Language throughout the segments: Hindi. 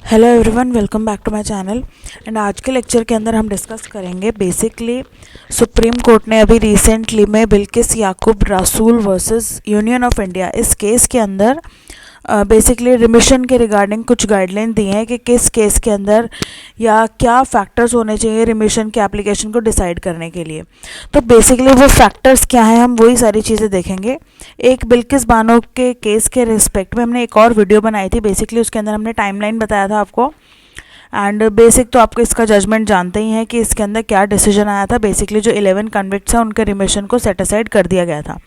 Hello everyone, welcome back to my channel. And आज के लेक्चर के अंदर हम डिस्कस करेंगे बेसिकली सुप्रीम कोर्ट ने अभी रिसेंटली में बिल्किस याकूब रसूल वर्सेस यूनियन ऑफ इंडिया इस केस के अंदर बेसिकली रिमिशन के रिगार्डिंग कुछ गाइडलाइन दी हैं कि किस केस के अंदर या क्या फैक्टर्स होने चाहिए रिमिशन के एप्लीकेशन को डिसाइड करने के लिए। तो बेसिकली वो फैक्टर्स क्या हैं, हम वही सारी चीज़ें देखेंगे। एक बिल्किस बानो के केस के रिस्पेक्ट में हमने एक और वीडियो बनाई थी, बेसिकली उसके अंदर हमने टाइमलाइन बताया था आपको। एंड बेसिक तो आपको इसका जजमेंट जानते ही हैं कि इसके अंदर क्या डिसीजन आया था। बेसिकली जो 11 कन्विक्ट्स हैं उनके रिमिशन को सेट असाइड कर दिया गया था।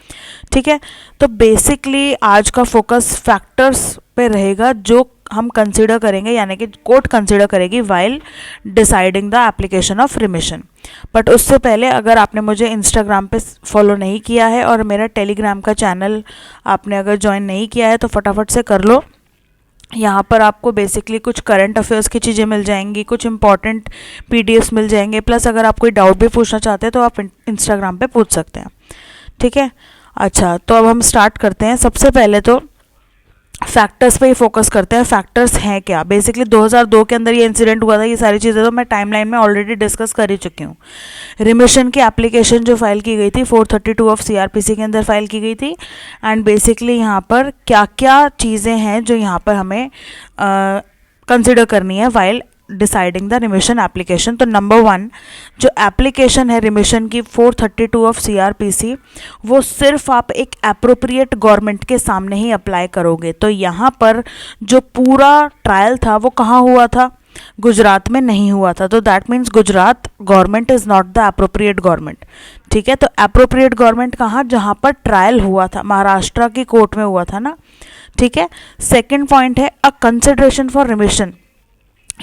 ठीक है, तो बेसिकली आज का फोकस फैक्टर्स पे रहेगा जो हम कंसीडर करेंगे, यानी कि कोर्ट कंसीडर करेगी while deciding the application of remission. But उससे पहले अगर आपने मुझे इंस्टाग्राम पे फॉलो नहीं किया है और मेरा टेलीग्राम का चैनल आपने अगर ज्वाइन नहीं किया है तो फटाफट से कर लो। यहाँ पर आपको बेसिकली कुछ करंट अफेयर्स की चीज़ें मिल जाएंगी, कुछ इंपॉर्टेंट पीडीएफ्स मिल जाएंगे, प्लस अगर आप कोई डाउट भी पूछना चाहते हैं तो आप इंस्टाग्राम पे पूछ सकते हैं। ठीक है, अच्छा तो अब हम स्टार्ट करते हैं। सबसे पहले तो फैक्टर्स पे ही फोकस करते हैं। फैक्टर्स हैं क्या? बेसिकली 2002 के अंदर ये इंसिडेंट हुआ था। ये सारी चीज़ें तो मैं टाइमलाइन में ऑलरेडी डिस्कस कर ही चुकी हूँ। रिमिशन की एप्लीकेशन जो फाइल की गई थी 432 ऑफ सीआरपीसी के अंदर फाइल की गई थी। एंड बेसिकली यहाँ पर क्या क्या चीज़ें हैं जो यहाँ पर हमें कंसिडर करनी है while deciding the remission application. तो नंबर 1 जो एप्लीकेशन है रिमिशन की 432 ऑफ सीआरपीसी, वो सिर्फ आप एक एप्रोप्रिएट गवर्नमेंट के सामने ही अप्लाई करोगे। तो यहाँ पर जो पूरा ट्रायल था वो कहाँ हुआ था? गुजरात में नहीं हुआ था। तो that means Gujarat government is not the appropriate government. ठीक है, तो एप्रोप्रिएट गवर्नमेंट कहाँ? जहाँ पर ट्रायल हुआ था, महाराष्ट्र की कोर्ट में हुआ था ना। ठीक है, सेकेंड पॉइंट है अ कंसिडरेशन फॉर रिमिशन।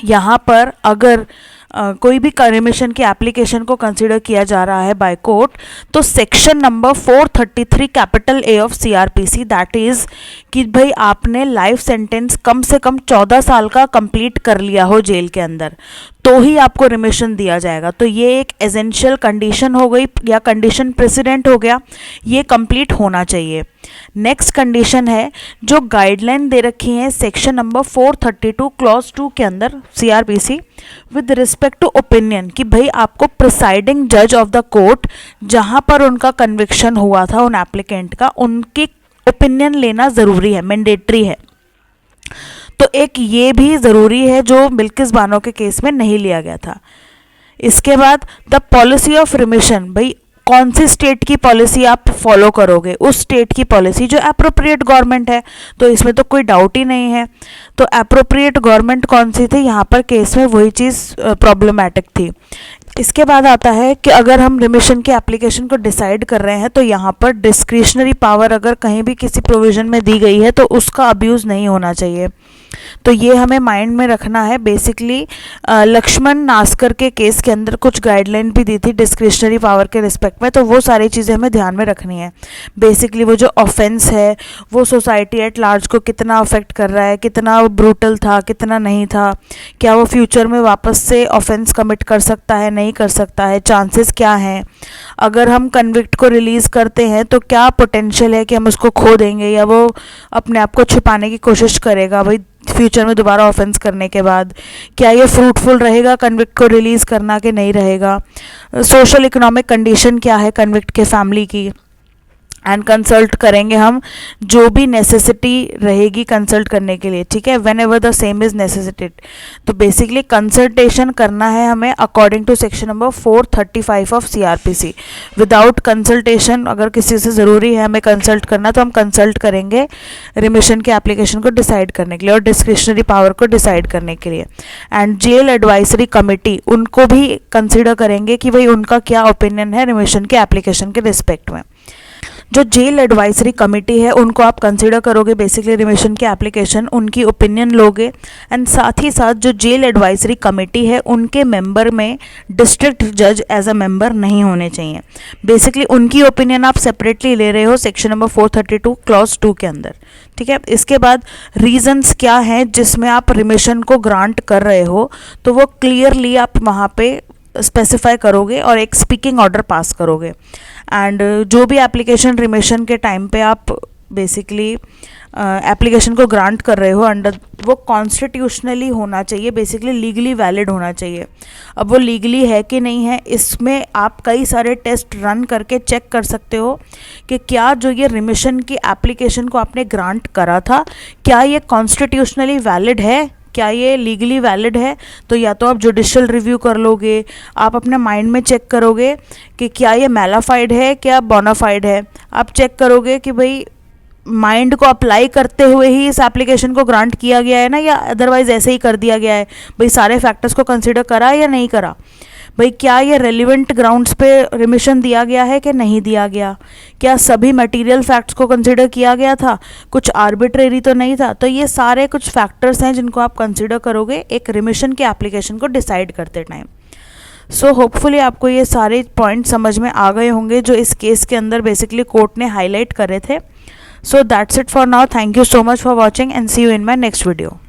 यहाँ पर अगर कोई भी रिमिशन की एप्लीकेशन को कंसिडर किया जा रहा है बाय कोर्ट, तो section number 433 capital A of CrPC, that is कि भाई आपने लाइफ सेंटेंस कम से कम 14 साल का कंप्लीट कर लिया हो जेल के अंदर, तो ही आपको रिमिशन दिया जाएगा। तो ये एक एसेंशियल कंडीशन हो गई या कंडीशन प्रेसिडेंट हो गया, ये कंप्लीट होना चाहिए। नेक्स्ट कंडीशन है जो गाइडलाइन दे रखी है सेक्शन नंबर 432 क्लॉज 2 के अंदर CrPC with respect to opinion, कि भाई आपको प्रिसाइडिंग जज ऑफ द कोर्ट जहां पर उनका कन्विक्शन हुआ था उन एप्लीकेंट का, उनकी ओपिनियन लेना ज़रूरी है, मैंडेटरी है। तो एक ये भी ज़रूरी है जो बिल्किस बानो के केस में नहीं लिया गया था। इसके बाद द पॉलिसी ऑफ रिमिशन, भाई कौन सी स्टेट की पॉलिसी आप फॉलो करोगे? उस स्टेट की पॉलिसी जो एप्रोप्रिएट गवर्नमेंट है। तो इसमें तो कोई डाउट ही नहीं है। तो एप्रोप्रिएट गवर्नमेंट कौन सी थी? यहाँ पर केस में वही चीज़ प्रॉब्लमेटिक थी। इसके बाद आता है कि अगर हम रिमिशन के एप्लीकेशन को डिसाइड कर रहे हैं तो यहाँ पर डिस्क्रिशनरी पावर अगर कहीं भी किसी प्रोविज़न में दी गई है तो उसका अब्यूज़ नहीं होना चाहिए। तो ये हमें माइंड में रखना है। बेसिकली लक्ष्मण नास्कर के केस के अंदर कुछ गाइडलाइन भी दी थी डिस्क्रिशनरी पावर के रिस्पेक्ट में, तो वो सारी चीज़ें हमें ध्यान में रखनी है। बेसिकली वो जो ऑफेंस है वो सोसाइटी एट लार्ज को कितना अफेक्ट कर रहा है, कितना ब्रूटल था, कितना नहीं था, क्या वो फ्यूचर में वापस से ऑफेंस कमिट कर सकता है, नहीं कर सकता है, चांसेस क्या हैं, अगर हम कन्विक्ट को रिलीज़ करते हैं तो क्या पोटेंशियल है कि हम उसको खो देंगे या वो अपने आप को छुपाने की कोशिश करेगा भाई फ्यूचर में दोबारा ऑफेंस करने के बाद, क्या ये फ्रूटफुल रहेगा कन्विक्ट को रिलीज़ करना कि नहीं रहेगा, सोशल इकोनॉमिक कंडीशन क्या है कन्विक्ट के फैमिली की। एंड कंसल्ट करेंगे हम जो भी नेसेसिटी रहेगी कंसल्ट करने के लिए। ठीक है, whenever the same is necessitated. तो बेसिकली कंसल्टेशन करना है हमें according to section number 435 of CrPC. Without consultation अगर किसी से ज़रूरी है हमें कंसल्ट करना तो हम कंसल्ट करेंगे रिमिशन के एप्लीकेशन को डिसाइड करने के लिए और डिस्क्रिशनरी पावर को डिसाइड करने के लिए। एंड जेल एडवाइजरी कमेटी, उनको भी कंसिडर करेंगे कि भाई उनका क्या ओपिनियन है रिमिशन के एप्लीकेशन के रिस्पेक्ट में। जो जेल एडवाइजरी कमेटी है उनको आप कंसिडर करोगे, बेसिकली रिमिशन की एप्लीकेशन उनकी ओपिनियन लोगे। एंड साथ ही साथ जो जेल एडवाइजरी कमेटी है उनके मेंबर में डिस्ट्रिक्ट जज एज अ मेंबर नहीं होने चाहिए। बेसिकली उनकी ओपिनियन आप सेपरेटली ले रहे हो सेक्शन नंबर 432 क्लॉज 2 के अंदर। ठीक है, इसके बाद रीजंस क्या हैं जिसमें आप रिमिशन को ग्रांट कर रहे हो, तो वो क्लियरली आप वहाँ पे स्पेसिफाई करोगे और एक स्पीकिंग ऑर्डर पास करोगे। एंड जो भी एप्लीकेशन रिमिशन के टाइम पे आप बेसिकली एप्लीकेशन को ग्रांट कर रहे हो अंडर, वो कॉन्स्टिट्यूशनली होना चाहिए, बेसिकली लीगली वैलिड होना चाहिए। अब वो लीगली है कि नहीं है, इसमें आप कई सारे टेस्ट रन करके चेक कर सकते हो कि क्या जो ये रिमिशन की एप्लीकेशन को आपने ग्रांट करा था, क्या ये कॉन्स्टिट्यूशनली वैलिड है, क्या ये लीगली वैलिड है। तो या तो आप जुडिशियल रिव्यू कर लोगे, आप अपने माइंड में चेक करोगे कि क्या ये मैलाफाइड है, क्या बोनाफाइड है। आप चेक करोगे कि भाई माइंड को अप्लाई करते हुए ही इस एप्लीकेशन को ग्रांट किया गया है ना, या अदरवाइज ऐसे ही कर दिया गया है, भाई सारे फैक्टर्स को कंसिडर करा या नहीं करा, भाई क्या ये रेलिवेंट ग्राउंड्स पे रिमिशन दिया गया है कि नहीं दिया गया, क्या सभी मटेरियल फैक्ट्स को कंसिडर किया गया था, कुछ आर्बिट्रेरी तो नहीं था। तो ये सारे कुछ फैक्टर्स हैं जिनको आप कंसिडर करोगे एक रिमिशन के एप्लीकेशन को डिसाइड करते टाइम। सो होपफुली आपको ये सारे पॉइंट समझ में आ गए होंगे जो इस केस के अंदर बेसिकली कोर्ट ने हाईलाइट करे थे। So that's it for now. Thank you so much for watching and see you in my next video.